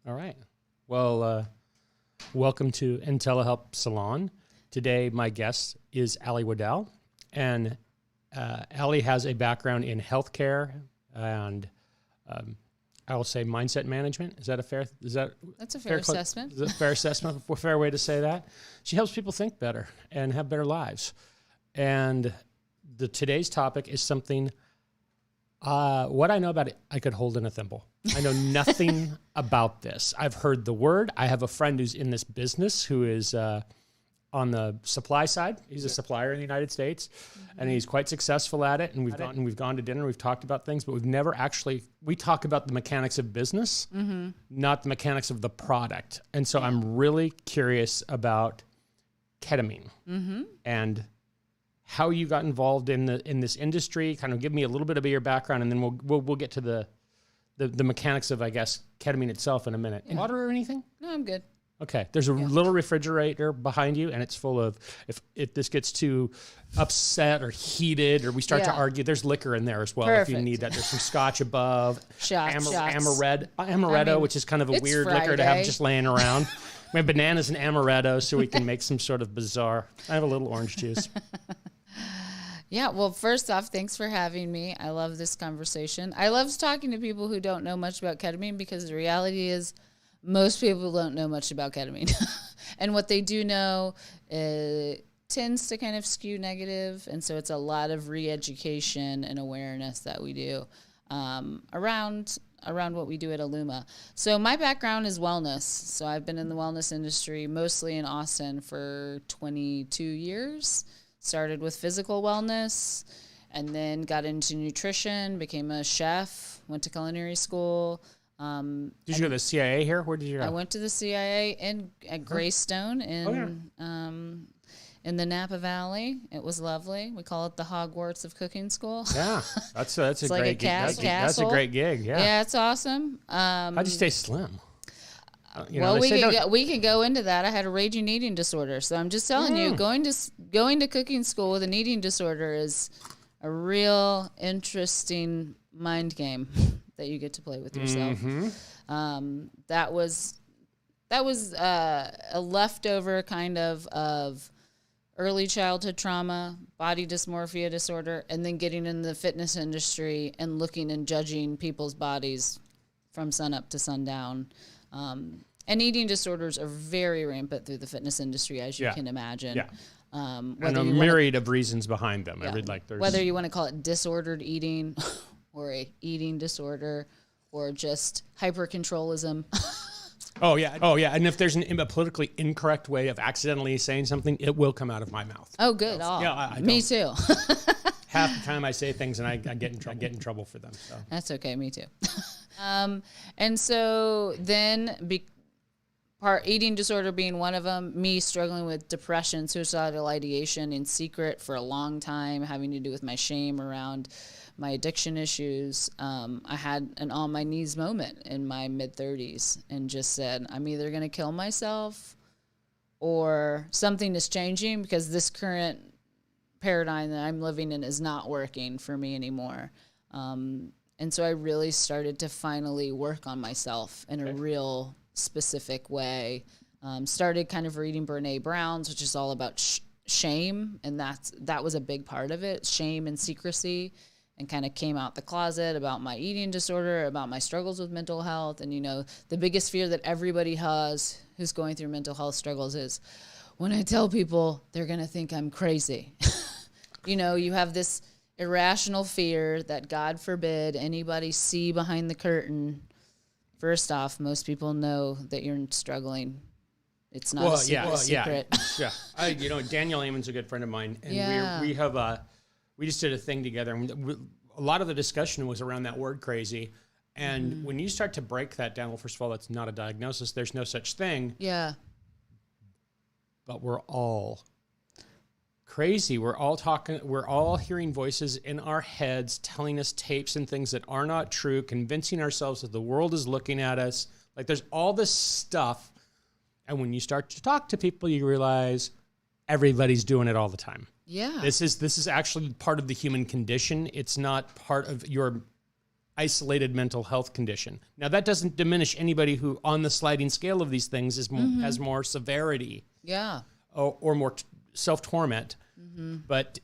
All right. Well, welcome to Intellihelp SALON. Today, my guest is Alli Waddell, and Alli has a background in healthcare and I will say mindset management. Is that a fair? That's a fair assessment? Is that a fair assessment? A fair way to say that? She helps people think better and have better lives. And today's topic is something. What I know about it, I could hold in a thimble. I know nothing about this. I've heard the word. I have a friend who's in this business who is on the supply side. He's a supplier in the United States, and he's quite successful at it. And we've gone to dinner. We've talked about things, but we've never actually. We talk about the mechanics of business, not the mechanics of the product. And so I'm really curious about ketamine and how you got involved in this industry. Kind of give me a little bit of your background, and then we'll get to the mechanics of, I guess, ketamine itself in a minute. Yeah. Water or anything? No, I'm good. Okay. There's a little refrigerator behind you, and it's full of, if this gets too upset or heated or we start to argue, there's liquor in there as well. Perfect. If you need that. There's some scotch above. Shots. Amaretto, which is kind of a weird liquor to have just laying around. We have bananas and amaretto, so we can make some sort of bizarre. I have a little orange juice. Yeah, well, first off, thanks for having me. I love this conversation. I love talking to people who don't know much about ketamine, because the reality is most people don't know much about ketamine. And what they do know tends to kind of skew negative, and so it's a lot of re-education and awareness that we do around what we do at Illumma. So my background is wellness. So I've been in the wellness industry, mostly in Austin, for 22 years. Started with physical wellness and then got into nutrition, became a chef, went to culinary school. Did you go to the CIA here? Where did you go? I went to the CIA at Greystone in the Napa Valley. It was lovely. We call it the Hogwarts of cooking school. Yeah, that's a it's great like gig. That's a great gig. Yeah, it's awesome. How'd you stay slim? We can go into that. I had a raging eating disorder, so I'm just telling you, going to cooking school with an eating disorder is a real interesting mind game that you get to play with yourself. That was a leftover kind of early childhood trauma, body dysmorphia disorder, and then getting in the fitness industry and looking and judging people's bodies from sunup to sundown. And eating disorders are very rampant through the fitness industry, as you can imagine. Yeah. And a myriad of reasons behind them. Yeah. Whether you want to call it disordered eating or a eating disorder or just hypercontrolism. Oh, yeah. And if there's a politically incorrect way of accidentally saying something, it will come out of my mouth. Oh, good. Me too. Half the time I say things and I get in trouble for them. So. That's okay. Me too. And so then eating disorder being one of them, me struggling with depression, suicidal ideation in secret for a long time, having to do with my shame around my addiction issues. I had an on my knees moment in my mid-30s and just said, I'm either going to kill myself or something is changing, because this current paradigm that I'm living in is not working for me anymore. And so I really started to finally work on myself in a real specific way. Started kind of reading Brene Brown's, which is all about shame, and that was a big part of it, shame and secrecy, and kind of came out the closet about my eating disorder, about my struggles with mental health. And, the biggest fear that everybody has who's going through mental health struggles is, when I tell people, they're going to think I'm crazy. You have this irrational fear that, God forbid, anybody see behind the curtain. First off, most people know that you're struggling. It's not a secret. Yeah. Daniel Amon's a good friend of mine, and we just did a thing together, and a lot of the discussion was around that word crazy. And when you start to break that down, well, first of all, that's not a diagnosis. There's no such thing. Yeah. But we're all crazy. We're all hearing voices in our heads telling us tapes and things that are not true, convincing ourselves that the world is looking at us. Like, there's all this stuff. And when you start to talk to people, you realize everybody's doing it all the time. Yeah. This is actually part of the human condition. It's not part of your isolated mental health condition. Now, that doesn't diminish anybody who, on the sliding scale of these things, has more severity. Yeah. Or more self-torment. But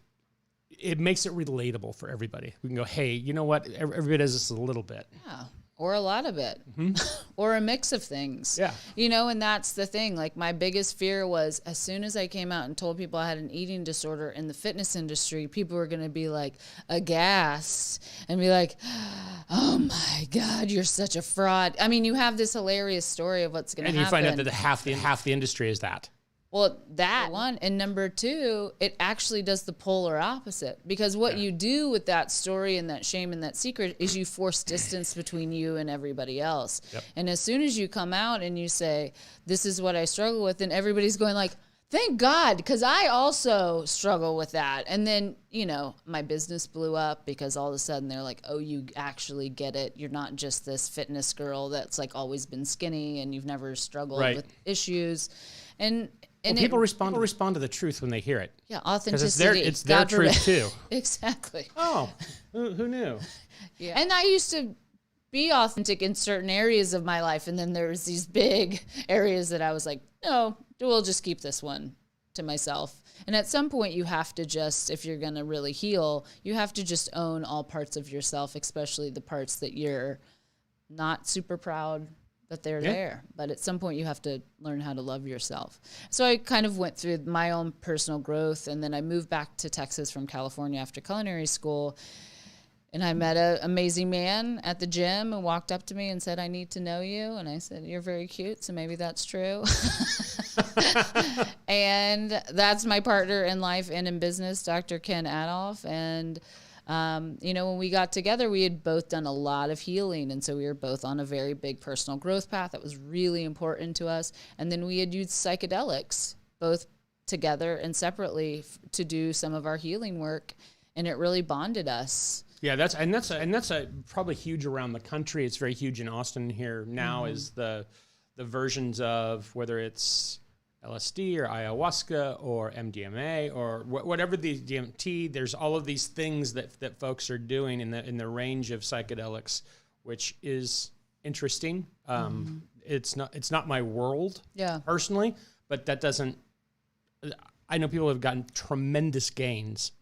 it makes it relatable for everybody. We can go, hey, you know what? Everybody does this a little bit. Yeah. Or a lot of it. Or a mix of things. Yeah. You know, and that's the thing. Like, my biggest fear was, as soon as I came out and told people I had an eating disorder in the fitness industry, people were going to be like aghast and be like, oh my God, you're such a fraud. I mean, you have this hilarious story of what's going to happen. And you find out that half the industry is that. Well, that one. And number two, it actually does the polar opposite, because what you do with that story and that shame and that secret is you force distance between you and everybody else. Yep. And as soon as you come out and you say, this is what I struggle with, and everybody's going like, thank God, because I also struggle with that. And then, you know, my business blew up because all of a sudden they're like, oh, you actually get it. You're not just this fitness girl that's like always been skinny and you've never struggled with issues. And people respond to the truth when they hear it. Yeah, authenticity. It's their truth too. Exactly. Oh, who knew? Yeah. And I used to be authentic in certain areas of my life, and then there was these big areas that I was like, no, we'll just keep this one to myself. And at some point you have to just, if you're going to really heal, you have to just own all parts of yourself, especially the parts that you're not super proud that they're there. But at some point you have to learn how to love yourself. So I kind of went through my own personal growth, and then I moved back to Texas from California after culinary school, and I met an amazing man at the gym who walked up to me and said, I need to know you. And I said, you're very cute, so maybe that's true. And that's my partner in life and in business, Dr. Ken Adolph. And you know, when we got together, we had both done a lot of healing. And so we were both on a very big personal growth path that was really important to us. And then we had used psychedelics, both together and separately, to do some of our healing work. And it really bonded us. Yeah, that's probably huge around the country. It's very huge in Austin here now, is the versions of, whether it's LSD or ayahuasca or MDMA or whatever the DMT. There's all of these things that folks are doing in the range of psychedelics, which is interesting. It's not my world, personally, but that doesn't. I know people have gotten tremendous gains.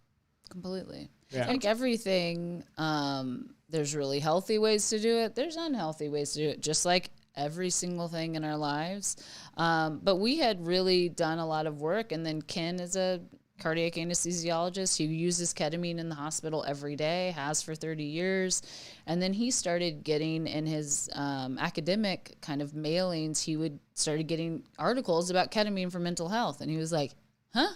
Completely. Yeah. Like everything, there's really healthy ways to do it. There's unhealthy ways to do it, just like every single thing in our lives. But we had really done a lot of work. And then Ken is a cardiac anesthesiologist who uses ketamine in the hospital every day, has for 30 years. And then he started getting in his academic kind of mailings, started getting articles about ketamine for mental health. And he was like, huh?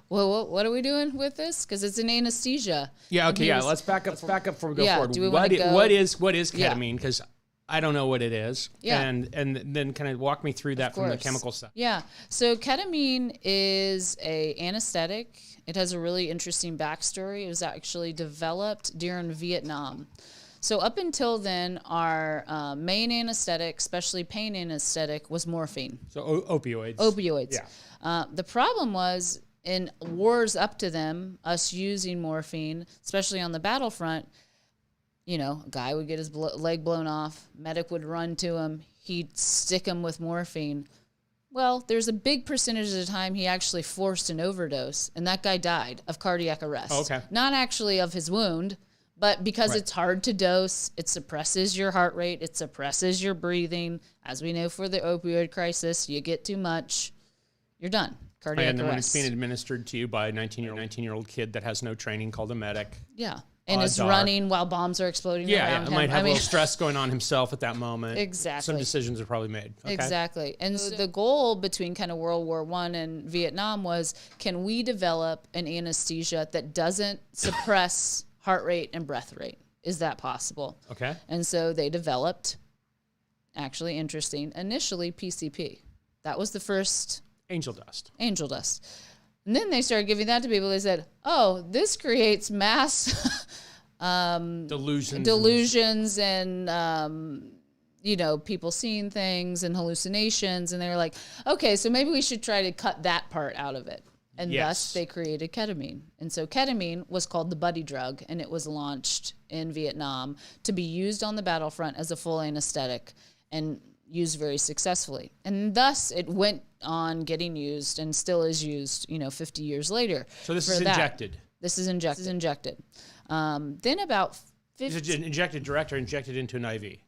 Well, what are we doing with this? Because it's an anesthesia. Yeah, okay, Let's back up before we go forward. Do we what is ketamine? Because I don't know what it is. Yeah. And then kind of walk me through that from the chemical side. Yeah. So ketamine is a anesthetic. It has a really interesting backstory. It was actually developed during Vietnam. So up until then, our main anesthetic, especially pain anesthetic, was morphine. So opioids. Opioids. Yeah. The problem was, in wars up to them, us using morphine, especially on the battlefront, you know, a guy would get his leg blown off, medic would run to him, he'd stick him with morphine. Well, there's a big percentage of the time he actually forced an overdose, and that guy died of cardiac arrest. Oh, okay. Not actually of his wound, but because it's hard to dose, it suppresses your heart rate, it suppresses your breathing. As we know, for the opioid crisis, you get too much, you're done. Cardiac and then arrest. When it's being administered to you by a 19-year-old kid that has no training called a medic. Yeah. And it's running while bombs are exploding around him. Might have a little stress going on himself at that moment. Exactly. Some decisions are probably made. Okay. Exactly. And so the goal between kind of World War I and Vietnam was, can we develop an anesthesia that doesn't suppress heart rate and breath rate? Is that possible? Okay. And so they developed, actually interesting, initially PCP. That was the first... Angel dust. And then they started giving that to people. They said, oh, this creates mass delusions and you know, people seeing things and hallucinations. And they were like, okay, so maybe we should try to cut that part out of it. And thus they created ketamine. And so ketamine was called the buddy drug, and it was launched in Vietnam to be used on the battlefront as a full anesthetic and used very successfully. And thus it went on getting used and still is used, 50 years later. So this is injected? This is injected. Then about 50... Is it injected direct or injected into an IV?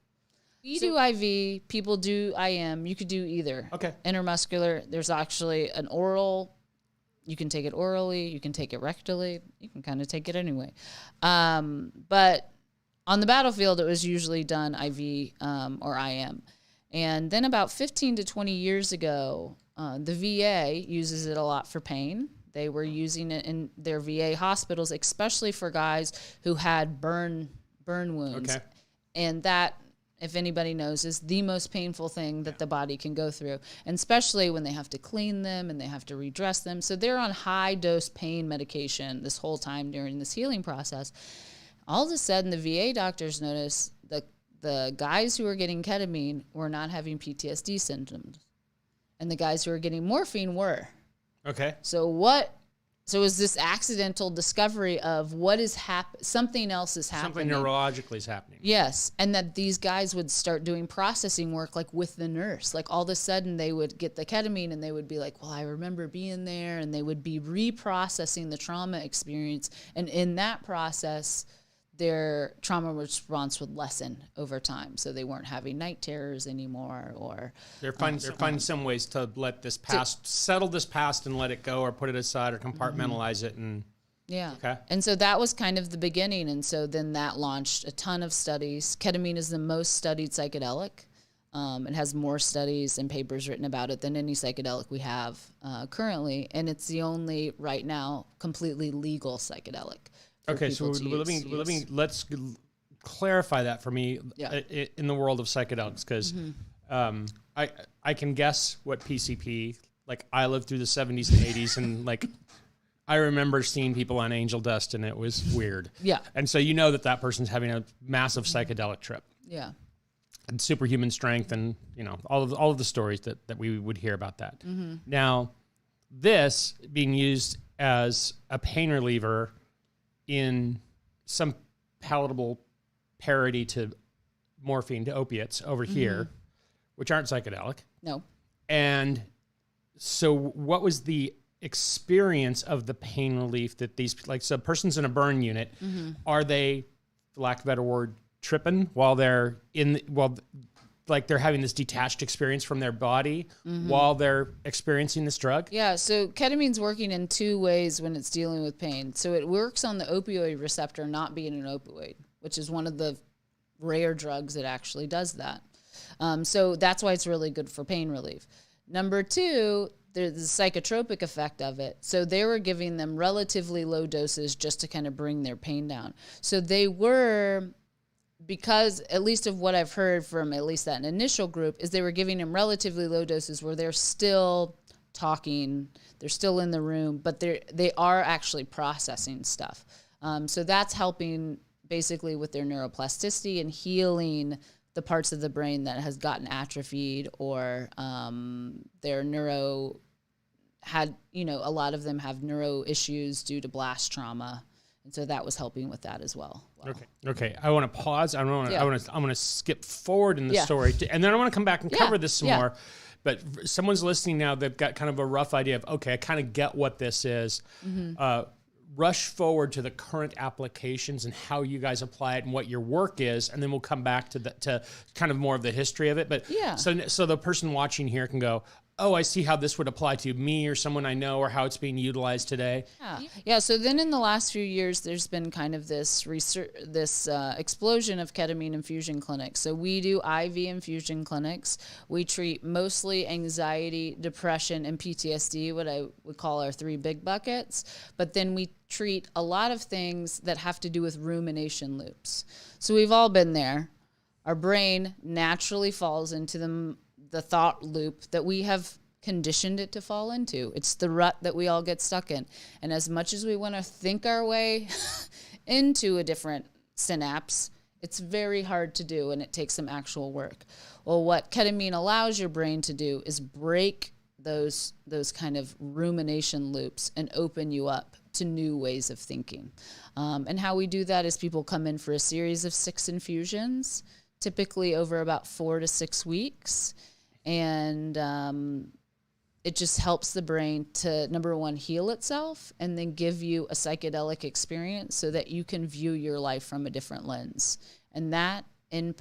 You do IV, people do IM. You could do either. Okay. Intermuscular. There's actually an oral. You can take it orally. You can take it rectally. You can kind of take it anyway. But on the battlefield, it was usually done IV or IM. And then about 15 to 20 years ago, the VA uses it a lot for pain. They were using it in their VA hospitals, especially for guys who had burn wounds. Okay. And that, if anybody knows, is the most painful thing that the body can go through, and especially when they have to clean them and they have to redress them. So they're on high-dose pain medication this whole time during this healing process. All of a sudden, the VA doctors noticed that the guys who were getting ketamine were not having PTSD symptoms, and the guys who were getting morphine were. Okay. So is this accidental discovery of what is something else is happening. Something neurologically is happening. Yes, and that these guys would start doing processing work like with the nurse. Like all of a sudden they would get the ketamine and they would be like, well, I remember being there, and they would be reprocessing the trauma experience. And in that process, their trauma response would lessen over time. So they weren't having night terrors anymore, or they're finding some ways to let this past, settle this past and let it go, or put it aside, or compartmentalize it. And yeah. Okay. And so that was kind of the beginning. And so then that launched a ton of studies. Ketamine is the most studied psychedelic. It has more studies and papers written about it than any psychedelic we have currently. And it's the only, right now, completely legal psychedelic. Okay, so let's clarify that for me in the world of psychedelics, because I can guess what PCP, like I lived through the 70s and 80s, and like I remember seeing people on angel dust, and it was weird. Yeah. And so that person's having a massive psychedelic trip. Yeah. And superhuman strength, and all of the stories that we would hear about that. Now, this being used as a pain reliever in some palatable parody to morphine, to opiates over here, which aren't psychedelic. No. And so what was the experience of the pain relief that these, like, so persons in a burn unit, are they, for lack of a better word, tripping while they're like they're having this detached experience from their body while they're experiencing this drug? Yeah, so ketamine's working in two ways when it's dealing with pain. So it works on the opioid receptor not being an opioid, which is one of the rare drugs that actually does that. So that's why it's really good for pain relief. Number two, there's the psychotropic effect of it. So they were giving them relatively low doses just to kind of bring their pain down. So they were... because at least of what I've heard from at least that initial group is they were giving them relatively low doses where they're still talking, they're still in the room, but they are actually processing stuff. So that's helping basically with their neuroplasticity and healing the parts of the brain that has gotten atrophied, or their a lot of them have neuro issues due to blast trauma. And so that was helping with that as well. Wow. Okay. I want to pause. I want to skip forward in the story, and then I want to come back and cover this some more. But someone's listening now, they've got kind of a rough idea of, okay, I kind of get what this is. Rush forward to the current applications and how you guys apply it and what your work is, and then we'll come back to kind of more of the history of it. But so the person watching here can go, oh, I see how this would apply to me or someone I know, or how it's being utilized today. Yeah. So then in the last few years, there's been kind of this explosion of ketamine infusion clinics. So we do IV infusion clinics. We treat mostly anxiety, depression, and PTSD, what I would call our three big buckets. But then we treat a lot of things that have to do with rumination loops. So we've all been there. Our brain naturally falls into the thought loop that we have conditioned it to fall into. It's the rut that we all get stuck in. And as much as we want to think our way into a different synapse, it's very hard to do, and it takes some actual work. Well, what ketamine allows your brain to do is break those kind of rumination loops and open you up to new ways of thinking. And how we do that is people come in for a series of 6 infusions, typically over about 4 to 6 weeks. And it just helps the brain to, number one, heal itself, and then give you a psychedelic experience so that you can view your life from a different lens. And that, in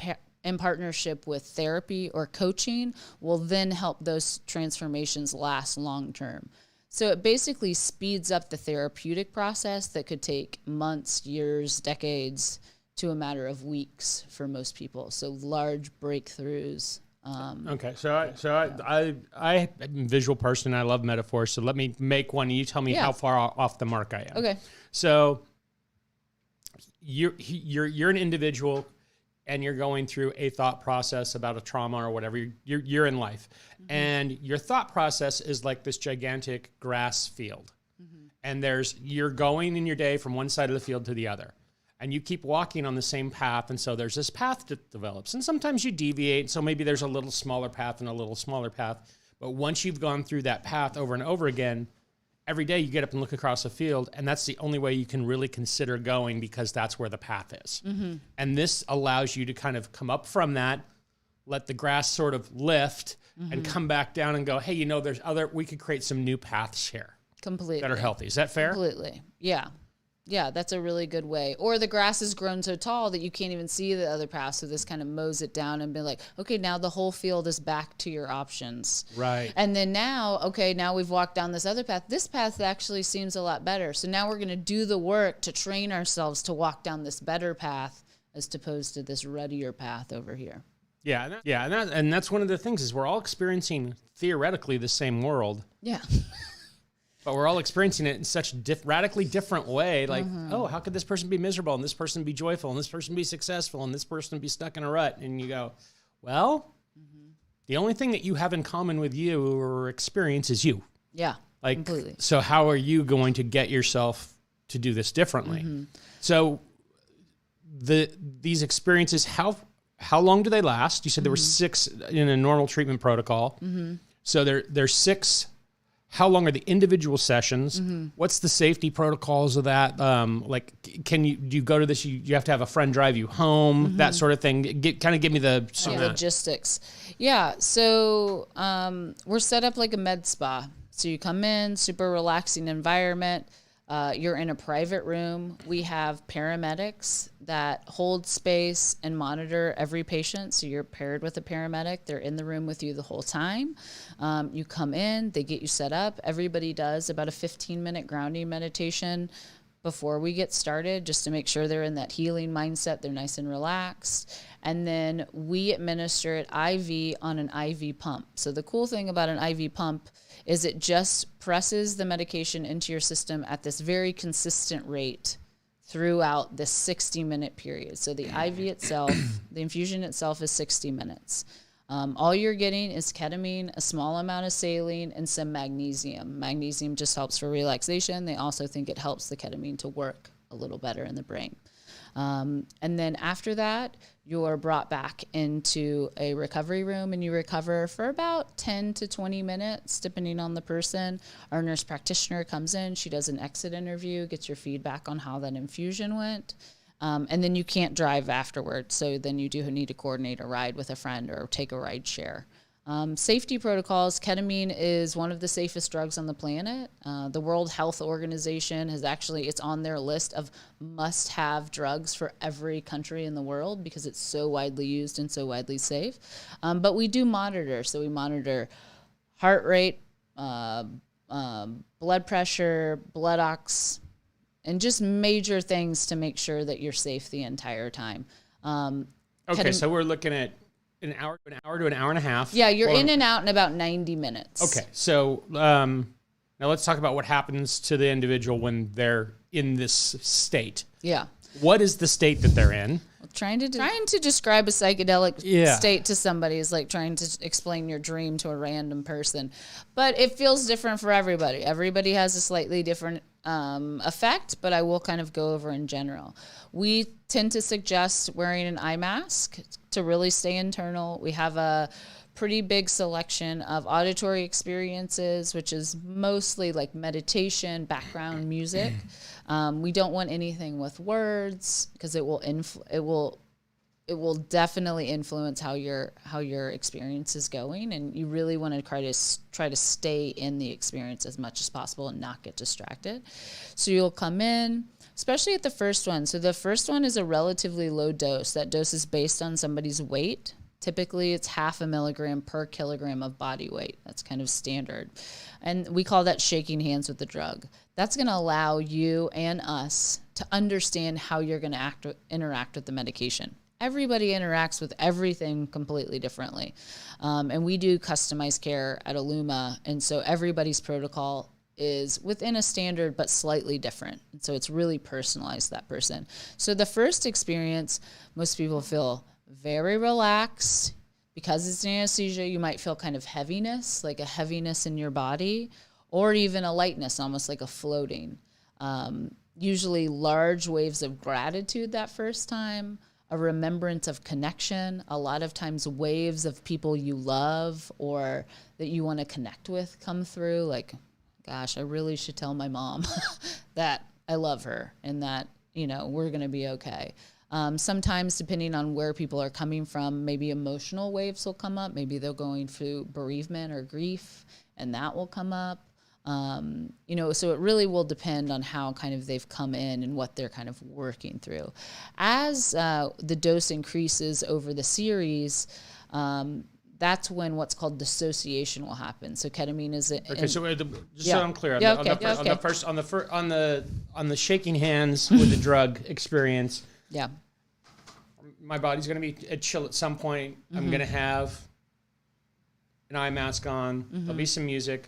partnership with therapy or coaching, will then help those transformations last long term. So it basically speeds up the therapeutic process that could take months, years, decades, to a matter of weeks for most people. So large breakthroughs. Okay, I'm a visual person. I love metaphors. So let me make one. You tell me how far off the mark I am. Okay. So you're an individual, and you're going through a thought process about a trauma or whatever. You're in life, and your thought process is like this gigantic grass field, and you're going in your day from one side of the field to the other. And you keep walking on the same path, and so there's this path that develops. And sometimes you deviate, so maybe there's a little smaller path and a little smaller path. But once you've gone through that path over and over again, every day you get up and look across the field, and that's the only way you can really consider going, because that's where the path is. And this allows you to kind of come up from that, let the grass sort of lift, and come back down and go, hey, we could create some new paths here. Completely. That are healthy. Is that fair? Completely. Yeah. Yeah, that's a really good way. Or the grass has grown so tall that you can't even see the other path, so this kind of mows it down and be like, okay, now the whole field is back to your options. Right. And then now we've walked down this other path. This path actually seems a lot better. So now we're going to do the work to train ourselves to walk down this better path as opposed to this ruddier path over here. Yeah, and that's one of the things is we're all experiencing theoretically the same world. Yeah. But we're all experiencing it in such radically different way. Like, oh, how could this person be miserable and this person be joyful and this person be successful and this person be stuck in a rut? And you go, well, the only thing that you have in common with you or experience is you. Yeah, like, completely. So how are you going to get yourself to do this differently? So these experiences, how long do they last? You said there were 6 in a normal treatment protocol. So there's 6. How long are the individual sessions? What's the safety protocols of that? Do you go to this? You have to have a friend drive you home, that sort of thing. Give me the logistics. Yeah. So we're set up like a med spa. So you come in, super relaxing environment. You're in a private room. We have paramedics that hold space and monitor every patient. So you're paired with a paramedic. They're in the room with you the whole time. You come in, they get you set up. Everybody does about a 15-minute grounding meditation before we get started, just to make sure they're in that healing mindset. They're nice and relaxed. And then we administer it IV on an IV pump. So the cool thing about an IV pump is it just presses the medication into your system at this very consistent rate throughout this 60-minute period. So the IV itself, the infusion itself is 60 minutes. All you're getting is ketamine, a small amount of saline, and some magnesium. Magnesium just helps for relaxation. They also think it helps the ketamine to work a little better in the brain. And then after that, you're brought back into a recovery room, and you recover for about 10 to 20 minutes, depending on the person. Our nurse practitioner comes in. She does an exit interview, gets your feedback on how that infusion went. And then you can't drive afterwards. So then you do need to coordinate a ride with a friend or take a ride share. Safety protocols. Ketamine is one of the safest drugs on the planet. The World Health Organization it's on their list of must-have drugs for every country in the world because it's so widely used and so widely safe. But we do monitor. So we monitor heart rate, blood pressure, blood ox, and just major things to make sure that you're safe the entire time. Okay, so we're looking at an hour to an hour and a half. Yeah, you're in and out in about 90 minutes. Okay, so now let's talk about what happens to the individual when they're in this state. Yeah. What is the state that they're in? Trying to describe a psychedelic state to somebody is like trying to explain your dream to a random person. But it feels different for everybody. Everybody has a slightly different effect, but I will kind of go over in general. We tend to suggest wearing an eye mask to really stay internal. We have a pretty big selection of auditory experiences, which is mostly like meditation, background music. We don't want anything with words because it will definitely influence how your experience is going, and you really want to try to stay in the experience as much as possible and not get distracted. So you'll come in, especially at the first one. So the first one is a relatively low dose. That dose is based on somebody's weight. Typically, it's 0.5 milligram per kilogram of body weight. That's kind of standard. And we call that shaking hands with the drug. That's going to allow you and us to understand how you're going to interact with the medication. Everybody interacts with everything completely differently. And we do customized care at Illumma. And so everybody's protocol is within a standard but slightly different. And so it's really personalized to that person. So the first experience, most people feel very relaxed. Because it's an anesthesia, you might feel kind of heaviness, like a heaviness in your body, or even a lightness, almost like a floating. Usually large waves of gratitude that first time, a remembrance of connection, a lot of times waves of people you love or that you want to connect with come through, like, gosh, I really should tell my mom that I love her and that, we're going to be okay. Sometimes, depending on where people are coming from, maybe emotional waves will come up. Maybe they're going through bereavement or grief, and that will come up. So it really will depend on how kind of they've come in and what they're kind of working through. As the dose increases over the series, that's when what's called dissociation will happen. So ketamine is so I'm clear on the shaking hands with the drug experience. Yeah. My body's going to be at chill at some point. Mm-hmm. I'm going to have an eye mask on. Mm-hmm. There'll be some music,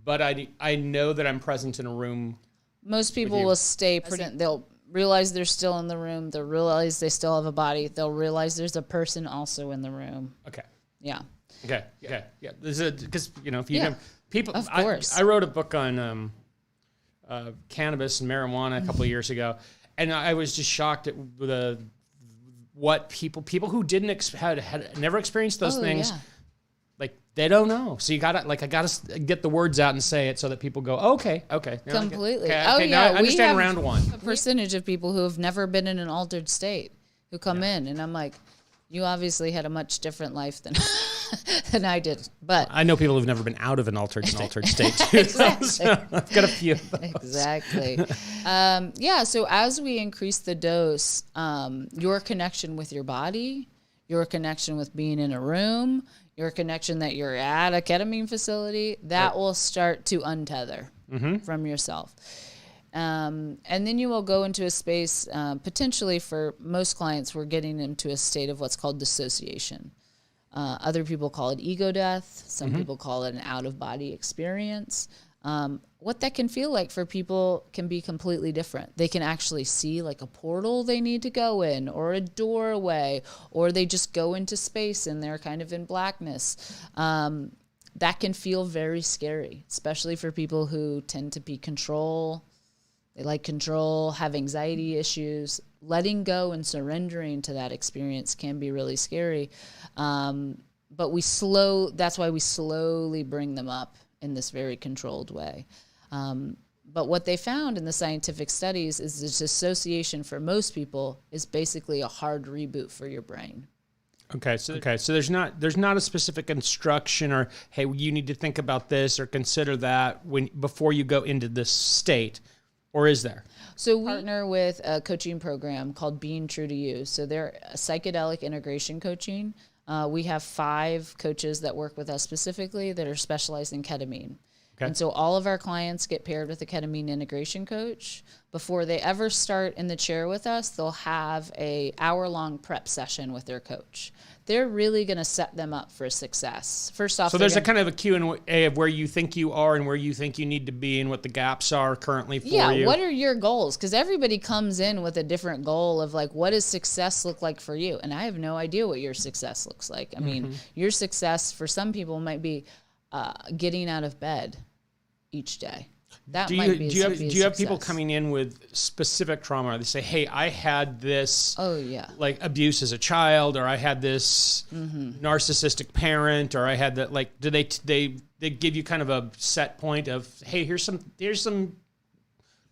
but I know that I'm present in a room. Most people will stay present. They'll realize they're still in the room. They'll realize they still have a body. They'll realize there's a person also in the room. Okay. Yeah. Okay. Yeah. This is because if you know, people. Of course. I wrote a book on cannabis and marijuana a couple of years ago. And I was just shocked at what people who didn't had never experienced those things, like they don't know. So I gotta get the words out and say it so that people go, okay. Completely. Now I understand round one. A percentage of people who have never been in an altered state who come in, and I'm like, you obviously had a much different life than I did. But I know people who've never been out of an altered state too. Exactly. So I've got a few of those. Exactly. So as we increase the dose, your connection with your body, your connection with being in a room, your connection that you're at a ketamine facility, that will start to untether from yourself. And then you will go into a space, potentially for most clients, we're getting into a state of what's called dissociation. Other people call it ego death. Some people call it an out-of-body experience. What that can feel like for people can be completely different. They can actually see like a portal they need to go in, or a doorway, or they just go into space and they're kind of in blackness. That can feel very scary, especially for people who tend to be They like control, have anxiety issues. Letting go and surrendering to that experience can be really scary. But that's why we slowly bring them up in this very controlled way. But what they found in the scientific studies is this dissociation for most people is basically a hard reboot for your brain. Okay, so there's not a specific instruction or, hey, you need to think about this or consider that before you go into this state. Or is there? So we partner with a coaching program called Being True to You. So they're a psychedelic integration coaching. We have 5 coaches that work with us specifically that are specialized in ketamine. Okay. And so all of our clients get paired with a ketamine integration coach. Before they ever start in the chair with us, they'll have a hour-long prep session with their coach. They're really going to set them up for success. First off, so there's a kind of a Q&A of where you think you are and where you think you need to be and what the gaps are currently for you. Yeah, what are your goals? Because everybody comes in with a different goal of like, what does success look like for you? And I have no idea what your success looks like. I mean, your success for some people might be getting out of bed each day. That Do might be you have people success. coming in with specific trauma? Or they say, "Hey, I had this, Oh yeah. like abuse as a child, or I had this narcissistic parent, or I had that." Like, do they give you kind of a set point of, "Hey, here's some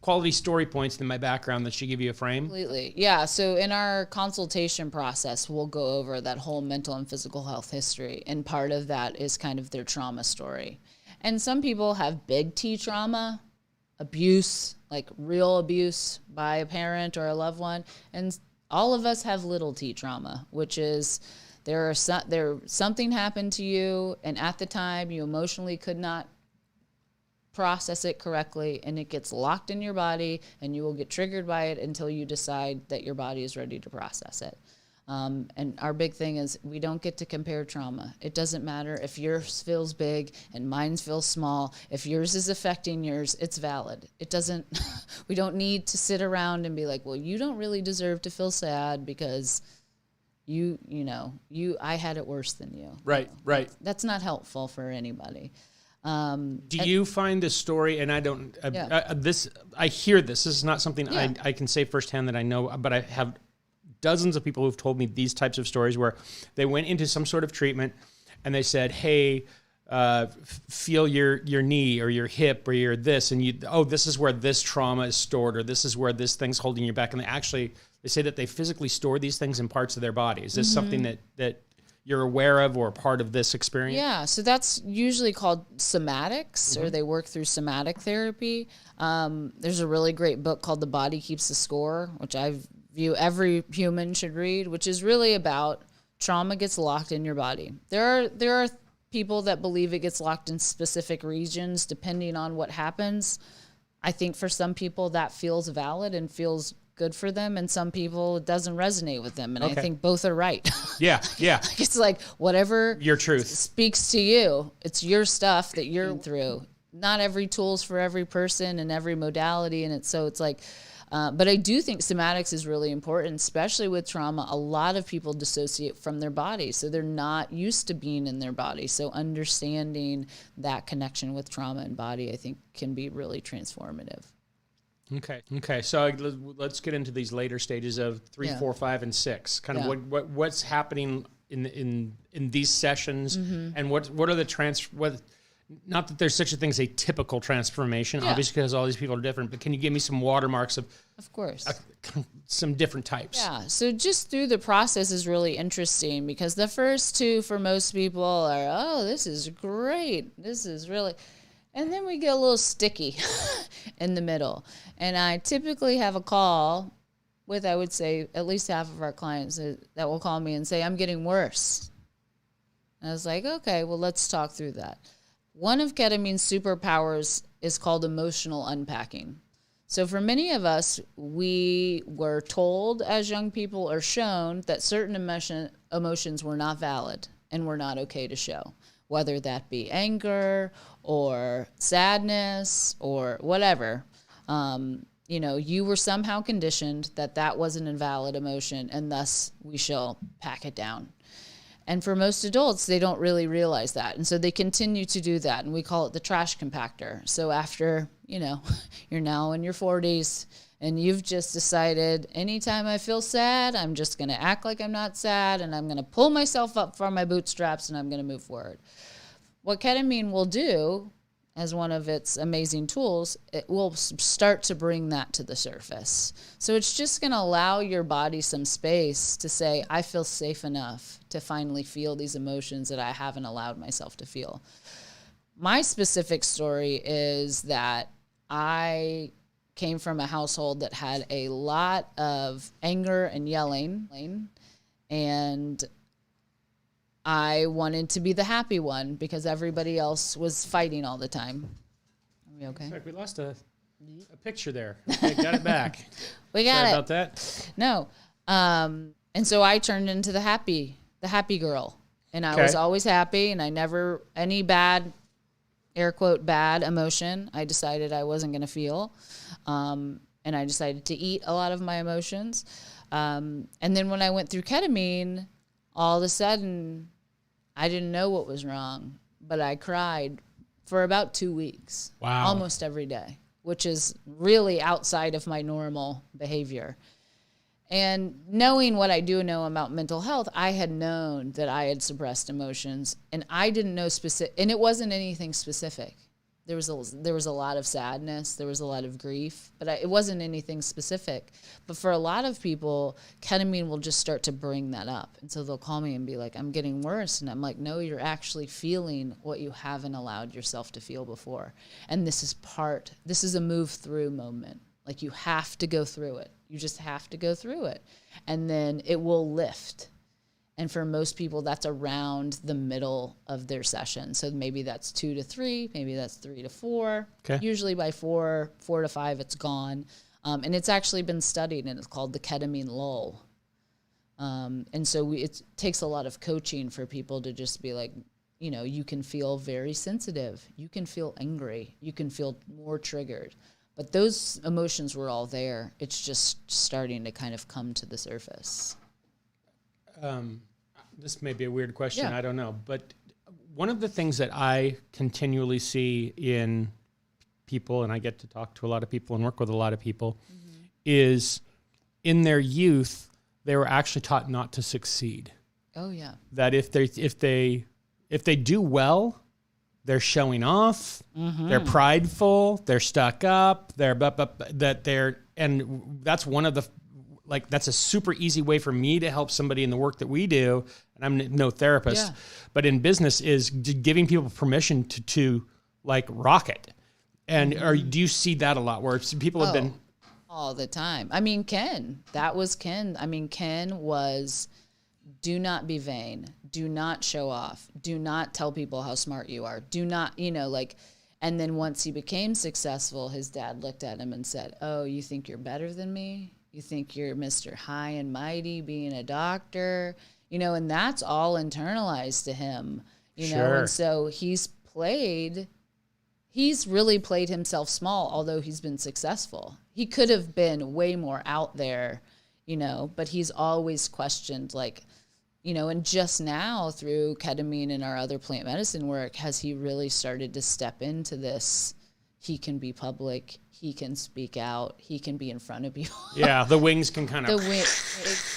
quality story points in my background that should give you a frame"? Completely. Yeah. So in our consultation process, we'll go over that whole mental and physical health history. And part of that is kind of their trauma story. And some people have big T trauma, abuse, like real abuse by a parent or a loved one. And all of us have little T trauma, which is something happened to you, and at the time you emotionally could not process it correctly, and it gets locked in your body, and you will get triggered by it until you decide that your body is ready to process it. And our big thing is we don't get to compare trauma. It doesn't matter if yours feels big and mine feels small. If yours is affecting yours, it's valid. It doesn't, we don't need to sit around and be like, well, you don't really deserve to feel sad because I had it worse than you. Right, right. That's not helpful for anybody. Do you find this story, and I don't, I hear this is not something I can say firsthand that I know, but I have dozens of people who've told me these types of stories where they went into some sort of treatment and they said, "Hey, feel your knee or your hip or your this," and this is where this trauma is stored, or this is where this thing's holding you back. And they say that they physically store these things in parts of their body. Is this something that you're aware of or part of this experience? Yeah, so that's usually called somatics, or they work through somatic therapy. There's a really great book called The Body Keeps the Score, which I view every human should read, which is really about trauma gets locked in your body. There are people that believe it gets locked in specific regions depending on what happens. I think for some people that feels valid and feels good for them, and some people it doesn't resonate with them, and I think both are right. Yeah. It's like whatever your truth speaks to you, it's your stuff that you're through. Not every tool's for every person and every modality, and it's like but I do think somatics is really important, especially with trauma. A lot of people dissociate from their body, so they're not used to being in their body. So understanding that connection with trauma and body, I think, can be really transformative. Okay. So let's get into these later stages of 3, 4, 5, and 6. Kind of what's happening in these sessions, and what are the not that there's such a thing as a typical transformation, obviously, because all these people are different, but can you give me some watermarks of course, some different types? Yeah. So just through the process is really interesting, because the first two for most people are, oh, this is great. This is really, and then we get a little sticky in the middle. And I typically have a call with, I would say, at least half of our clients that will call me and say, I'm getting worse. And I was like, okay, well, let's talk through that. One of ketamine's superpowers is called emotional unpacking. So for many of us, we were told as young people or shown that certain emotions were not valid and were not okay to show, whether that be anger or sadness or whatever. You were somehow conditioned that wasn't a valid emotion, and thus we shall pack it down. And for most adults, they don't really realize that. And so they continue to do that. And we call it the trash compactor. So after, you're now in your 40s and you've just decided, anytime I feel sad, I'm just going to act like I'm not sad, and I'm going to pull myself up from my bootstraps, and I'm going to move forward. What ketamine will do, as one of its amazing tools, it will start to bring that to the surface. So it's just going to allow your body some space to say, I feel safe enough to finally feel these emotions that I haven't allowed myself to feel. My specific story is that I came from a household that had a lot of anger and yelling, and I wanted to be the happy one because everybody else was fighting all the time. Are we okay? Sorry, we lost a picture there. Okay, got it back. We got Sorry it. about that. No. And so I turned into the happy girl. And I was always happy, and I never, any bad, air quote, bad emotion, I decided I wasn't going to feel. And I decided to eat a lot of my emotions. And then when I went through ketamine, all of a sudden, I didn't know what was wrong, but I cried for about 2 weeks. Wow. Almost every day, which is really outside of my normal behavior. And knowing what I do know about mental health, I had known that I had suppressed emotions, and I didn't know specific, and it wasn't anything specific. There was a lot of sadness, there was a lot of grief, but it wasn't anything specific. But for a lot of people, ketamine will just start to bring that up. And so they'll call me and be like, I'm getting worse. And I'm like, no, you're actually feeling what you haven't allowed yourself to feel before. And this is a move through moment. Like, you have to go through it. You just have to go through it. And then it will lift. And for most people, that's around the middle of their session. So maybe that's 2 to 3, maybe that's 3 to 4. Okay. Usually by 4 to 5, it's gone. And it's actually been studied, and it's called the ketamine lull. And so it takes a lot of coaching for people to just be like, you can feel very sensitive. You can feel angry. You can feel more triggered. But those emotions were all there. It's just starting to kind of come to the surface. This may be a weird question. Yeah. I don't know. But one of the things that I continually see in people, and I get to talk to a lot of people and work with a lot of people, is in their youth, they were actually taught not to succeed. Oh, yeah. That if they do well, they're showing off, they're prideful, they're stuck up, and that's one of the, like, that's a super easy way for me to help somebody in the work that we do. And I'm no therapist, but in business is giving people permission to like rock it. And do you see that a lot where people have been all the time? I mean, Ken was, do not be vain. Do not show off. Do not tell people how smart you are. Do not, and then once he became successful, his dad looked at him and said, oh, you think you're better than me? You think you're Mr. High and Mighty being a doctor? And that's all internalized to him, Sure. And so he's really played himself small, although he's been successful. He could have been way more out there, but he's always questioned, and just now through ketamine and our other plant medicine work, has he really started to step into this? He can be public. He can speak out. He can be in front of people. Yeah, the wings can kind of...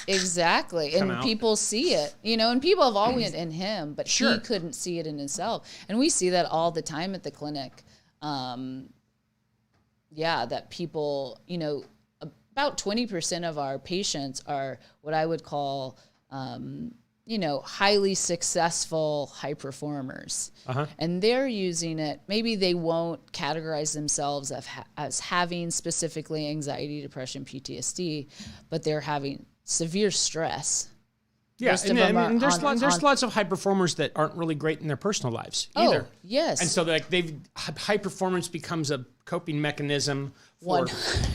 Exactly. And people see it, and people have always in him, but Sure. he couldn't see it in himself. And we see that all the time at the clinic. That people, about 20% of our patients are what I would call... highly successful high performers. And they're using it. Maybe they won't categorize themselves as having specifically anxiety, depression, PTSD, but they're having severe stress. Yeah, and there's lots of high performers that aren't really great in their personal lives either. Oh, yes. And so high performance becomes a coping mechanism for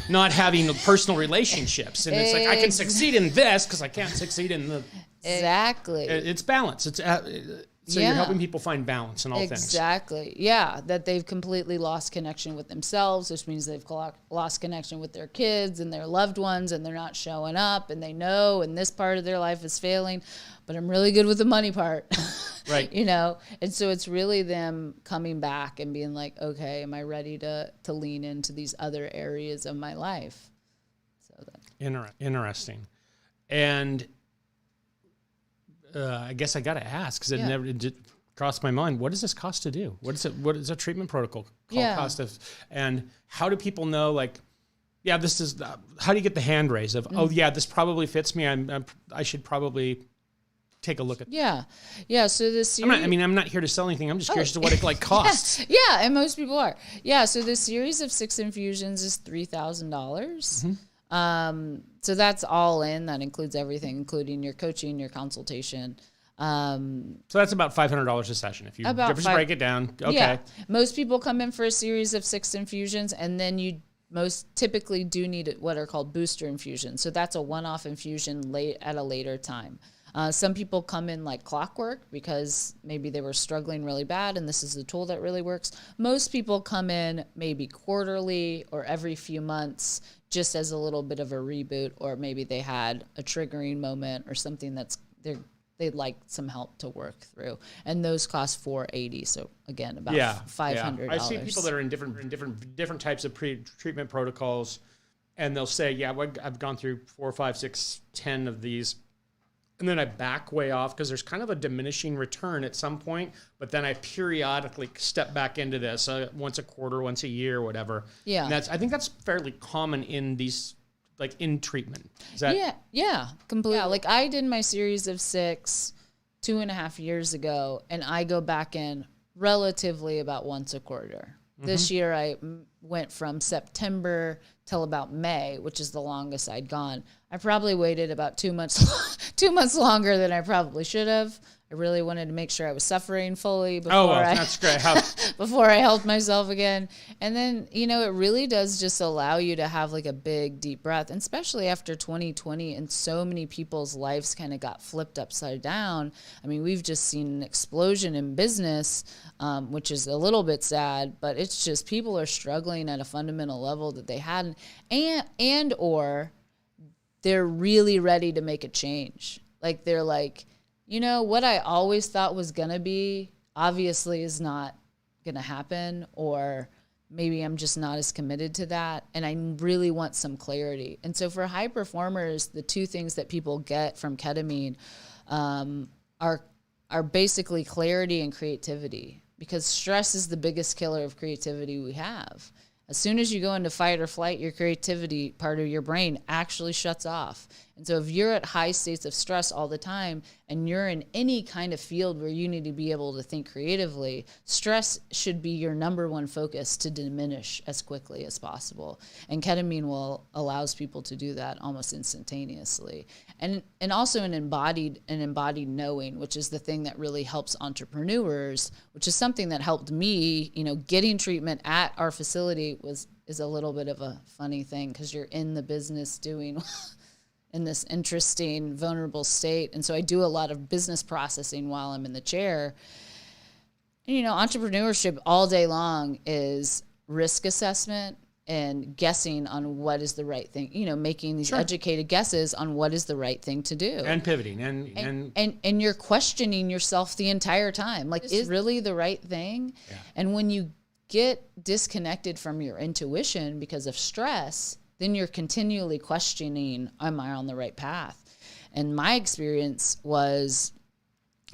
not having personal relationships. And it's like, I can succeed in this because I can't succeed in the... Exactly. It's balance. So you're helping people find balance in all things. Exactly. Yeah, that they've completely lost connection with themselves, which means they've lost connection with their kids and their loved ones, and they're not showing up, and they know, and this part of their life is failing, but I'm really good with the money part. Right. And so it's really them coming back and being like, okay, am I ready to lean into these other areas of my life? So that's interesting. And I guess I got to ask, because it did cross my mind. What does this cost to do? What is a treatment protocol cost of? And how do people know, this is, how do you get the hand raise of, this probably fits me. I should probably take a look at. Yeah. So this I'm not here to sell anything. I'm just curious as to what it costs. Yeah, and most people are. Yeah, so the series of 6 infusions is $3,000. So that's all in. That includes everything, including your coaching, your consultation. So that's about $500 a session if you just break it down. Okay. Yeah. Most people come in for a series of 6 infusions, and then you most typically do need what are called booster infusions. So that's a one-off infusion at a later time. Some people come in like clockwork because maybe they were struggling really bad and this is the tool that really works. Most people come in maybe quarterly or every few months just as a little bit of a reboot, or maybe they had a triggering moment or something they'd like some help to work through. And those cost $480. So again, about $500. I see people that are in different types of treatment protocols, and they'll say, yeah, well, I've gone through 4, 5, 6, 10 of these, and then I back way off because there's kind of a diminishing return at some point, but then I periodically step back into this once a quarter, once a year, whatever. Yeah. And I think that's fairly common in these, like in treatment. Is that? Yeah, completely. Yeah, like I did my series of 6 2.5 years ago, and I go back in relatively about once a quarter. This year I went from September till about May, which is the longest I'd gone. I probably waited about 2 months 2 months longer than I probably should have. I really wanted to make sure I was suffering fully before that's great. before I helped myself again. And then, you know, it really does just allow you to have like a big deep breath, and especially after 2020 and so many people's lives kind of got flipped upside down. I mean, we've just seen an explosion in business, which is a little bit sad, but it's just people are struggling at a fundamental level that they hadn't, and or they're really ready to make a change. Like they're like, you know, what I always thought was going to be obviously is not going to happen, or maybe I'm just not as committed to that, and I really want some clarity. And so for high performers, the two things that people get from ketamine are basically clarity and creativity, because stress is the biggest killer of creativity we have. As soon as you go into fight or flight, your creativity part of your brain actually shuts off. And so if you're at high states of stress all the time and you're in any kind of field where you need to be able to think creatively, stress should be your number one focus to diminish as quickly as possible. And ketamine allows people to do that almost instantaneously. And also an embodied knowing, which is the thing that really helps entrepreneurs, which is something that helped me. You know, getting treatment at our facility is a little bit of a funny thing because you're in the business doing in this interesting, vulnerable state. And so I do a lot of business processing while I'm in the chair. And, you know, entrepreneurship all day long is risk assessment and guessing on what is the right thing, you know, making these educated guesses on what is the right thing to do. And pivoting. And you're questioning yourself the entire time. Like, is really the right thing? Yeah. And when you get disconnected from your intuition because of stress, then you're continually questioning, am I on the right path? And my experience was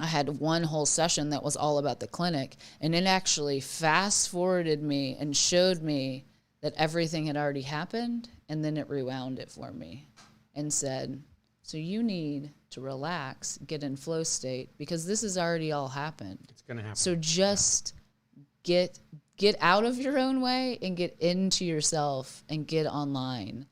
I had one whole session that was all about the clinic, and it actually fast forwarded me and showed me that everything had already happened, and then it rewound it for me and said, so you need to relax, get in flow state, because this has already all happened. It's going to happen. So just get out of your own way and get into yourself and get online.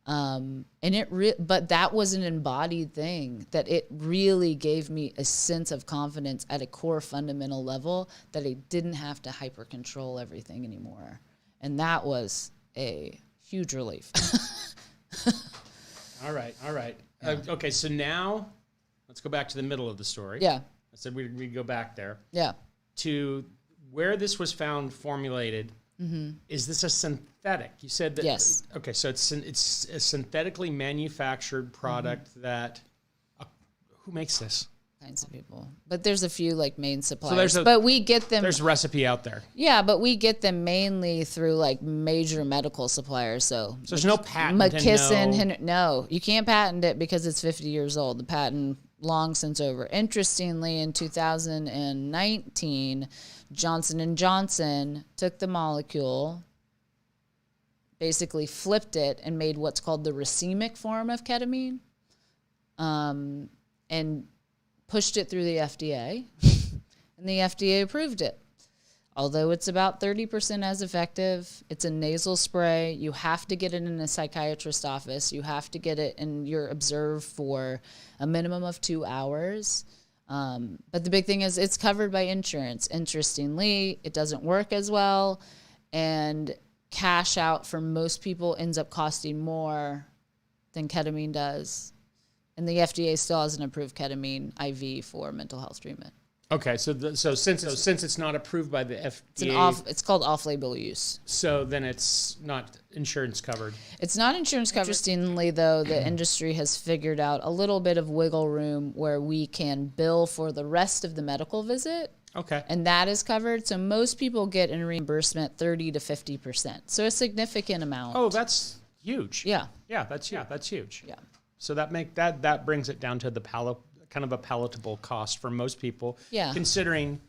But that was an embodied thing, that it really gave me a sense of confidence at a core fundamental level that I didn't have to hyper control everything anymore. And that was a huge relief. All right. Yeah. Okay, so now let's go back to the middle of the story. Yeah. I said we'd go back there. Yeah. To where this was found formulated. Mm-hmm. Is this a synthetic? You said that. Yes. Okay, so it's a synthetically manufactured product that. Who makes this? Kinds of people, but there's a few like main suppliers. But we get them. There's a recipe out there. Yeah, but we get them mainly through like major medical suppliers. So there's no patent. McKesson, no, you can't patent it because it's 50 years old. The patent long since over. Interestingly, in 2019, Johnson & Johnson took the molecule, basically flipped it, and made what's called the racemic form of ketamine, and pushed it through the FDA, and the FDA approved it. Although it's about 30% as effective, it's a nasal spray. You have to get it in a psychiatrist's office. You have to get it, and you're observed for a minimum of 2 hours. But the big thing is it's covered by insurance. Interestingly, it doesn't work as well, and cash out for most people ends up costing more than ketamine does. And the FDA still hasn't approved ketamine IV for mental health treatment. Okay, so since it's not approved by the FDA, It's called off-label use. so then it's not insurance covered. It's not insurance covered. Interestingly, though, the industry has figured out a little bit of wiggle room where we can bill for the rest of the medical visit. Okay. And that is covered. So most people get in reimbursement 30 to 50%. So a significant amount. Oh, that's huge. Yeah. Yeah, that's huge. Yeah. So that brings it down to the kind of a palatable cost for most people. Yeah. Considering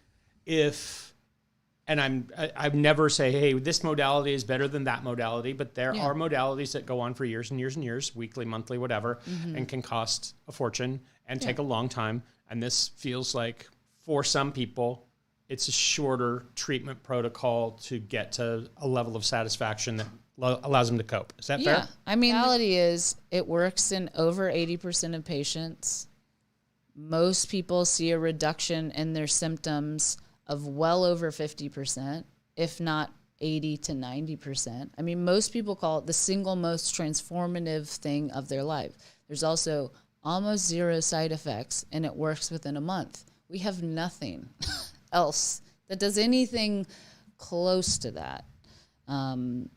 I never say, hey, this modality is better than that modality, but there are modalities that go on for years and years and years, weekly, monthly, whatever, and can cost a fortune and take a long time. And this feels like, for some people, it's a shorter treatment protocol to get to a level of satisfaction that allows them to cope. Is that fair? I mean, the reality is it works in over 80% of patients. Most people see a reduction in their symptoms of well over 50%, if not 80 to 90%. I mean, most people call it the single most transformative thing of their life. There's also almost zero side effects, and it works within a month. We have nothing else that does anything close to that. And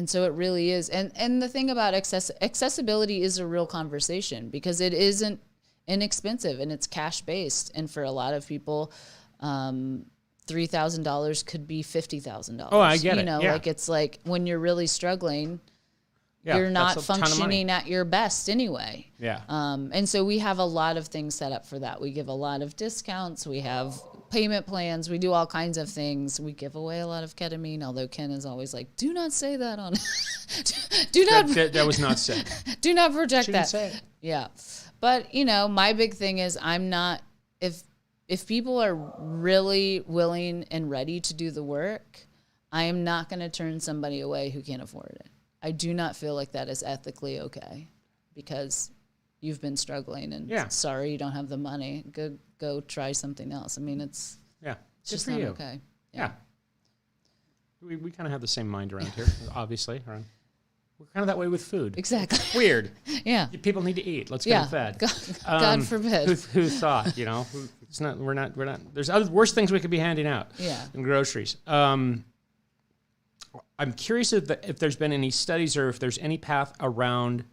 so it really is. And the thing about accessibility is a real conversation because it isn't inexpensive and it's cash based. And for a lot of people, $3,000 could be $50,000. Oh, I get it. Like it's like when you're really struggling, you're not functioning at your best anyway. Yeah. And so we have a lot of things set up for that. We give a lot of discounts. We have payment plans. We do all kinds of things. We give away a lot of ketamine, although Ken is always like, do not say that on do not that was not said. Do not project She that. didn't say it. Yeah. But, my big thing is I'm not if people are really willing and ready to do the work, I am not going to turn somebody away who can't afford it. I do not feel like that is ethically okay because you've been struggling and sorry you don't have the money. Go try something else. I mean, it's just not okay. Yeah. We kind of have the same mind around here, obviously. We're kind of that way with food. Exactly. It's weird. Yeah. People need to eat. Let's get them fed. God forbid. Who thought, it's not, we're not, there's other worse things we could be handing out in groceries. I'm curious if there's been any studies or if there's any path around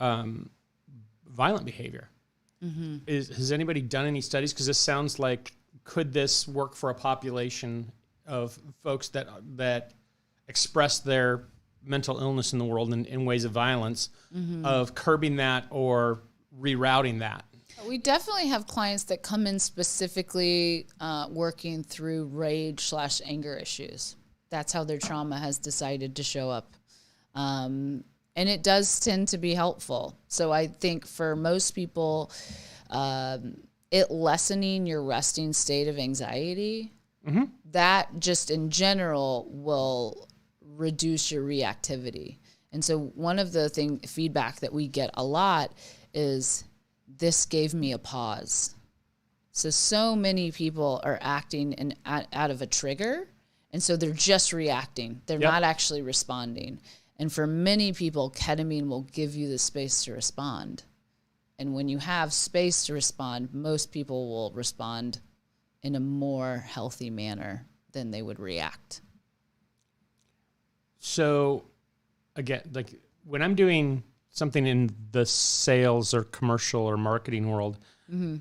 violent behavior. Mm-hmm. Has anybody done any studies? Because this sounds like, could this work for a population of folks that express their mental illness in the world in ways of violence, of curbing that or rerouting that? We definitely have clients that come in specifically working through rage/anger issues. That's how their trauma has decided to show up. And it does tend to be helpful. So I think for most people, it lessening your resting state of anxiety, that just in general will reduce your reactivity. And so one of the feedback that we get a lot is, this gave me a pause. So many people are acting out of a trigger, and so they're just reacting. They're not actually responding. And for many people, ketamine will give you the space to respond. And when you have space to respond, most people will respond in a more healthy manner than they would react. So, again, like when I'm doing something in the sales or commercial or marketing world,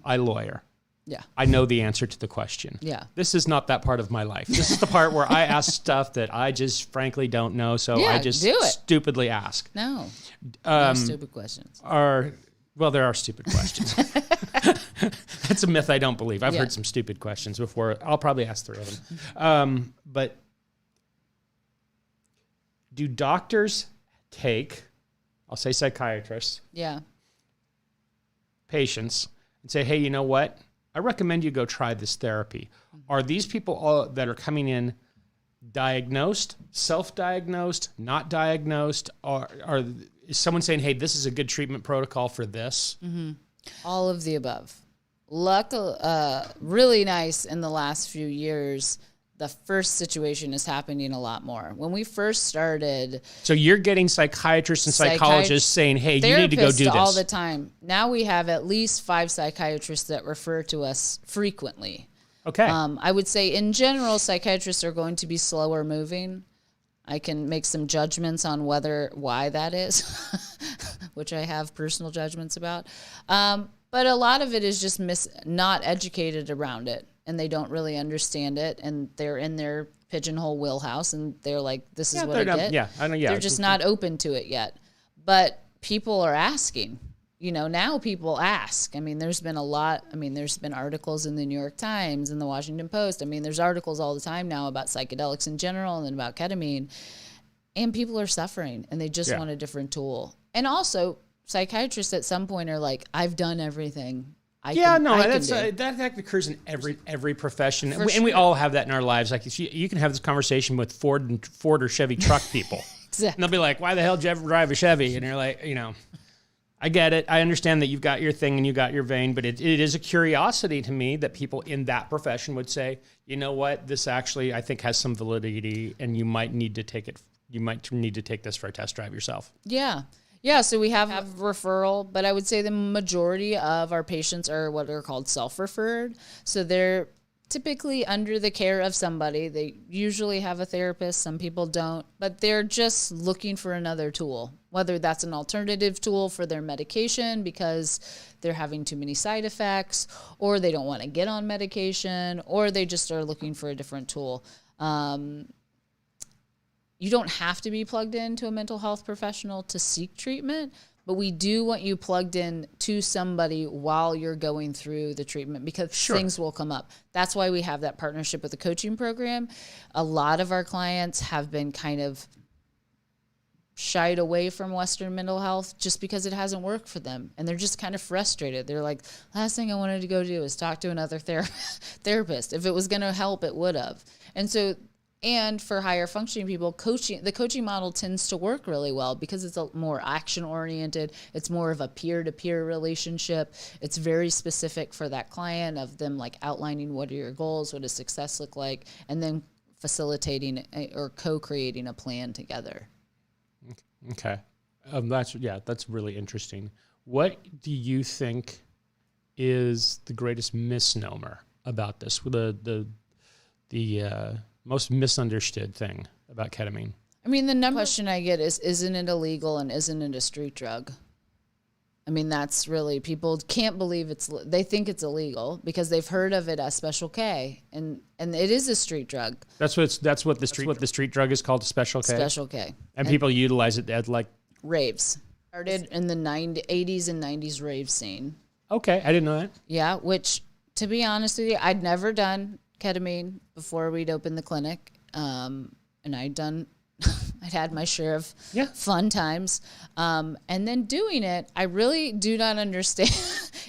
I lawyer. Yeah. I know the answer to the question. Yeah. This is not that part of my life. This is the part where I ask stuff that I just frankly don't know, so I just stupidly ask. No stupid questions. There are stupid questions. That's a myth I don't believe. I've heard some stupid questions before. I'll probably ask 3 of them. But do doctors take, I'll say psychiatrists, patients, and say, hey, you know what? I recommend you go try this therapy. Are these people all that are coming in diagnosed, self-diagnosed, not diagnosed? Is someone saying, hey, this is a good treatment protocol for this? All of the above. Really nice in the last few years. The first situation is happening a lot more. When we first started... So you're getting psychiatrists and psychologists saying, hey, you need to go do this. All the time. Now we have at least 5 psychiatrists that refer to us frequently. Okay. I would say in general, psychiatrists are going to be slower moving. I can make some judgments on why that is, which I have personal judgments about. But a lot of it is just not educated around it, and they don't really understand it, and they're in their pigeonhole wheelhouse, and they're like, this is what I get. Yeah, I know. Yeah, they're just not open to it yet. But people are asking. Now people ask. There's been there's been articles in the New York Times and the Washington Post. There's articles all the time now about psychedelics in general and then about ketamine. And people are suffering, and they just want a different tool. And also, psychiatrists at some point are like, I've done everything. That occurs in every profession, and we all have that in our lives. Like you can have this conversation with Ford or Chevy truck people, exactly. And they'll be like, "Why the hell did you ever drive a Chevy?" And you're like, I get it. I understand that you've got your thing and you got your vein, but it is a curiosity to me that people in that profession would say, you know what, this actually I think has some validity, and you might need to take it. You might need to take this for a test drive yourself. Yeah. Yeah, so we have referral, but I would say the majority of our patients are what are called self-referred. So they're typically under the care of somebody. They usually have a therapist. Some people don't, but they're just looking for another tool, whether that's an alternative tool for their medication because they're having too many side effects, or they don't want to get on medication, or they just are looking for a different tool. You don't have to be plugged into a mental health professional to seek treatment, but we do want you plugged in to somebody while you're going through the treatment because things will come up. That's why we have that partnership with the coaching program. A lot of our clients have been kind of shied away from Western mental health just because it hasn't worked for them. And they're just kind of frustrated. They're like, last thing I wanted to go do is talk to another therapist. If it was going to help, it would have. And for higher functioning people, the coaching model tends to work really well because it's more action oriented. It's more of a peer-to-peer relationship. It's very specific for that client of them like outlining what are your goals, what does success look like, and then facilitating or co-creating a plan together. Okay. That's really interesting. What do you think is the greatest misnomer about this? The most misunderstood thing about ketamine? The number question I get is, isn't it illegal and isn't it a street drug? That's really, people can't believe they think it's illegal because they've heard of it as Special K, and it is a street drug. That's what the street drug is called, Special K. Special K. And people utilize it at like raves. Started in the 80s and 90s rave scene. Okay, I didn't know that. Yeah, which to be honest with you, I'd never done ketamine before we'd opened the clinic, and I'd had my share of fun times, and then doing it, I really do not understand.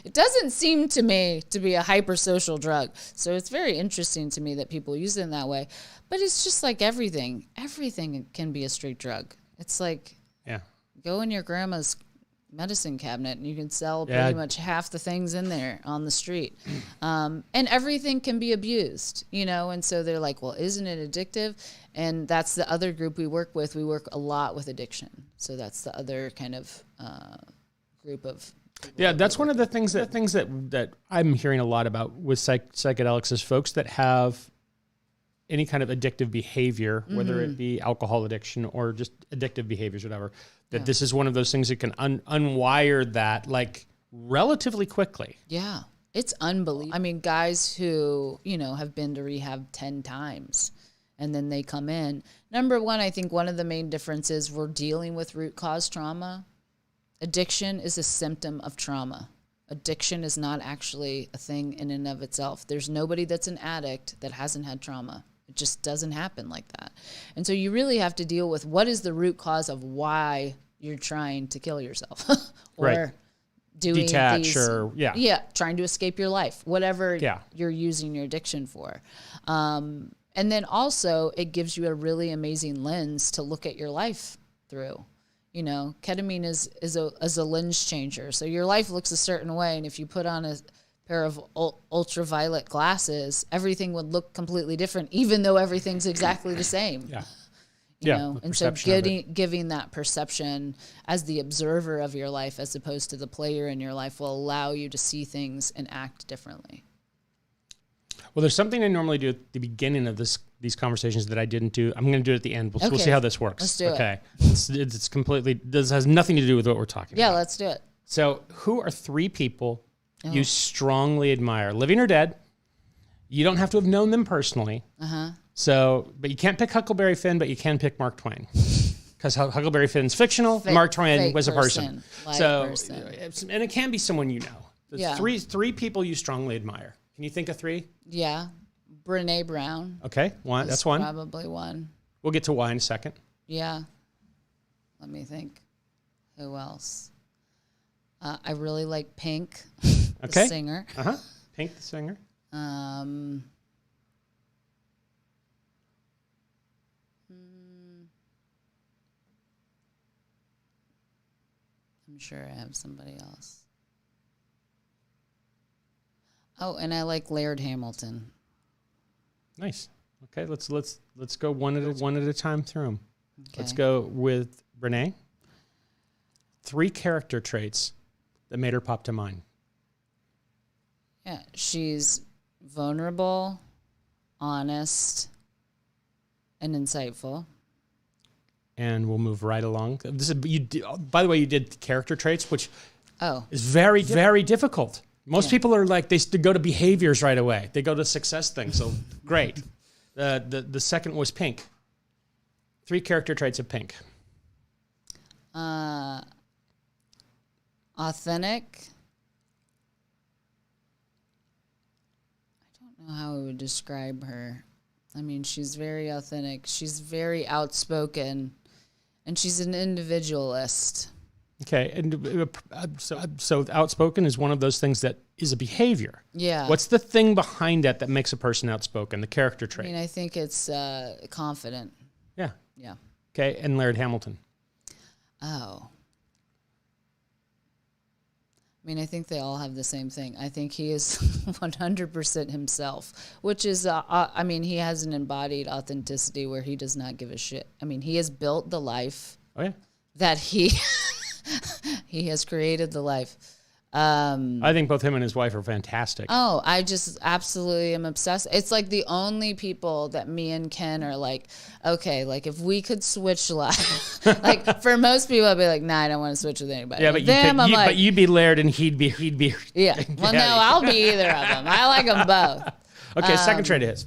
It doesn't seem to me to be a hypersocial drug, so it's very interesting to me that people use it in that way. But it's just like everything can be a street drug. It's like go in your grandma's medicine cabinet and you can sell pretty much half the things in there on the street, and everything can be abused, and so they're like, well, isn't it addictive? And that's the other group we work with. We work a lot with addiction, so that's the other kind of group of that's one of the things that I'm hearing a lot about with psychedelics is folks that have any kind of addictive behavior, whether it be alcohol addiction or just addictive behaviors, whatever, that this is one of those things that can unwire that like relatively quickly. Yeah, it's unbelievable. Guys who, have been to rehab 10 times and then they come in. Number one, I think one of the main differences, we're dealing with root cause trauma. Addiction is a symptom of trauma. Addiction is not actually a thing in and of itself. There's nobody that's an addict that hasn't had trauma. It just doesn't happen like that. And so you really have to deal with what is the root cause of why you're trying to kill yourself or doing detach these, or trying to escape your life, whatever you're using your addiction for. And then also it gives you a really amazing lens to look at your life through. Ketamine is a lens changer. So your life looks a certain way, and if you put on a pair of ultraviolet glasses, everything would look completely different, even though everything's exactly the same. And so giving that perception as the observer of your life as opposed to the player in your life will allow you to see things and act differently. Well, there's something I normally do at the beginning of these conversations that I didn't do. I'm going to do it at the end. We'll see how this works. Let's do it. Okay. It's completely, this has nothing to do with what we're talking about. Yeah, let's do it. So who are 3 people you strongly admire, living or dead? You don't have to have known them personally. So, but you can't pick Huckleberry Finn, but you can pick Mark Twain. Because Huckleberry Finn's fictional, Mark Twain was a person. And it can be someone you know. Yeah. Three people you strongly admire. Can you think of 3? Yeah. Brene Brown. Okay, that's one. Probably one. We'll get to why in a second. Yeah. Let me think. Who else? I really like Pink, the singer. Pink, the singer. I'm sure I have somebody else. Oh, and I like Laird Hamilton. Nice. Okay, let's go one at a time through them. Okay. Let's go with Brene. 3 character traits that made her pop to mind. Yeah, she's vulnerable, honest, and insightful. And we'll move right along. This is by the way, you did character traits, which is very, very difficult. Most people are like, they go to behaviors right away. They go to success things. So great. The second was Pink. 3 character traits of Pink. Authentic. I don't know how I would describe her. I mean, she's very authentic. She's very outspoken, and she's an individualist. Okay, and so outspoken is one of those things that is a behavior. Yeah. What's the thing behind that makes a person outspoken? The character trait. I mean, I think it's confident. Yeah. Yeah. Okay, and Laird Hamilton. Oh. I mean, I think they all have the same thing. I think he is 100% himself, which is, I mean, he has an embodied authenticity where he does not give a shit. I mean, he has built the life that he has created the life. I think both him and his wife are fantastic. Oh, I just absolutely am obsessed. It's like the only people that me and Ken are like, okay, like if we could switch lives, like for most people, I'd be like, nah, I don't want to switch with anybody. Yeah, but you'd be Laird and he'd be. Yeah. Well, no, I'll be either of them. I like them both. Okay, second trait of his.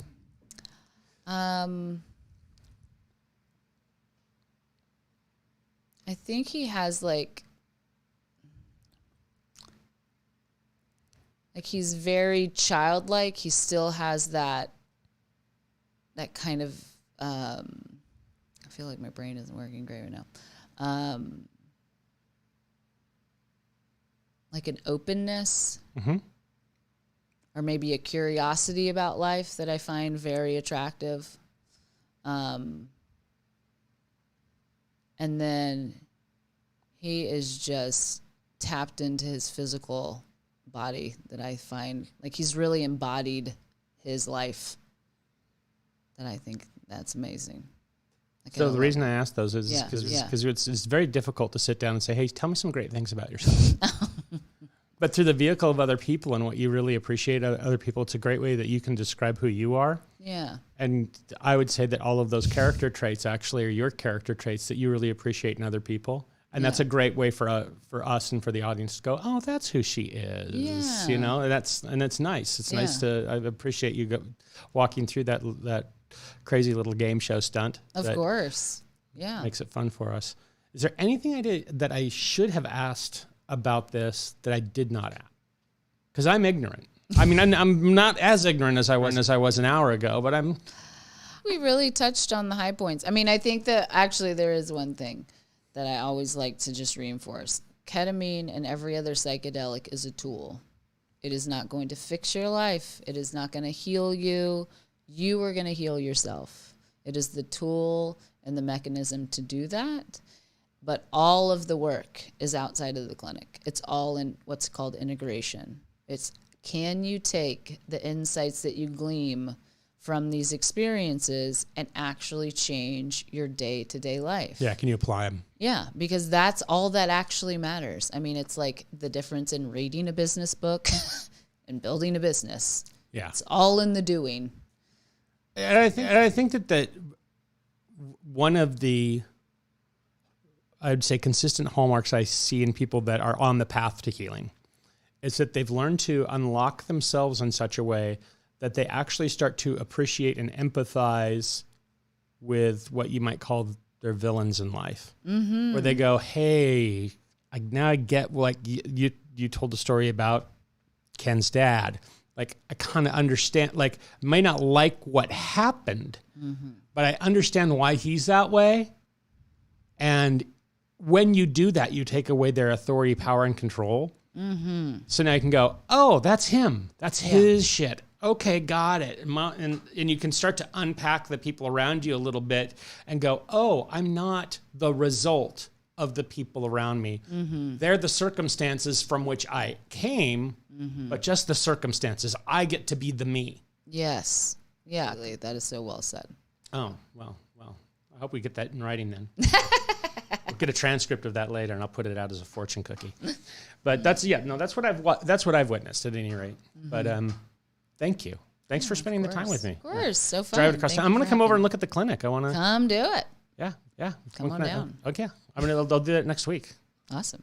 I think he has like he's very childlike. He still has that kind of, I feel like my brain isn't working great right now. Like an openness or maybe a curiosity about life that I find very attractive. And then he is just tapped into his physical body that I find like he's really embodied his life. That I think that's amazing. So the reason I asked those is because it's very difficult to sit down and say, hey, tell me some great things about yourself. But through the vehicle of other people and what you really appreciate other people, it's a great way that you can describe who you are. Yeah. And I would say that all of those character traits actually are your character traits that you really appreciate in other people. And that's a great way for us and for the audience to go, oh, that's who she is. Yeah. You know, and it's nice. It's nice I appreciate you walking through that crazy little game show stunt. Of course. Yeah. Makes it fun for us. Is there anything I did that I should have asked about this that I did not ask? Because I'm ignorant. I mean, I'm not as ignorant as I was an hour ago, but I'm. We really touched on the high points. I mean, I think that actually there is one thing that I always like to just reinforce. Ketamine and every other psychedelic is a tool. It is not going to fix your life. It is not going to heal you. You are going to heal yourself. It is the tool and the mechanism to do that. But all of the work is outside of the clinic. It's all in what's called integration. It's can you take the insights that you glean from these experiences and actually change your day-to-day life? Yeah, can you apply them? Yeah, because that's all that actually matters. I mean, it's like the difference in reading a business book and building a business. Yeah. It's all in the doing. And I think that one of the, I'd say, consistent hallmarks I see in people that are on the path to healing is that they've learned to unlock themselves in such a way that they actually start to appreciate and empathize with what you might call their villains in life. Mm-hmm. Where they go, hey, now I get, like you told the story about Ken's dad. Like, I kind of understand, like, may not like what happened, but I understand why he's that way. And when you do that, you take away their authority, power, and control. Mm-hmm. So now you can go, oh, that's him. That's his shit. Okay, got it. And you can start to unpack the people around you a little bit and go, oh, I'm not the result of the people around me. Mm-hmm. They're the circumstances from which I came, but just the circumstances. I get to be the me. Yes. Yeah, that is so well said. Oh, well. I hope we get that in writing then. We'll get a transcript of that later, and I'll put it out as a fortune cookie. But that's what I've witnessed at any rate. Mm-hmm. But thank you. Thanks for spending the time with me. Of course, so fun. Drive it across town. I'm going to come over and look at the clinic. I want to come do it. Yeah. Come on down. Okay. I'll do that next week. Awesome.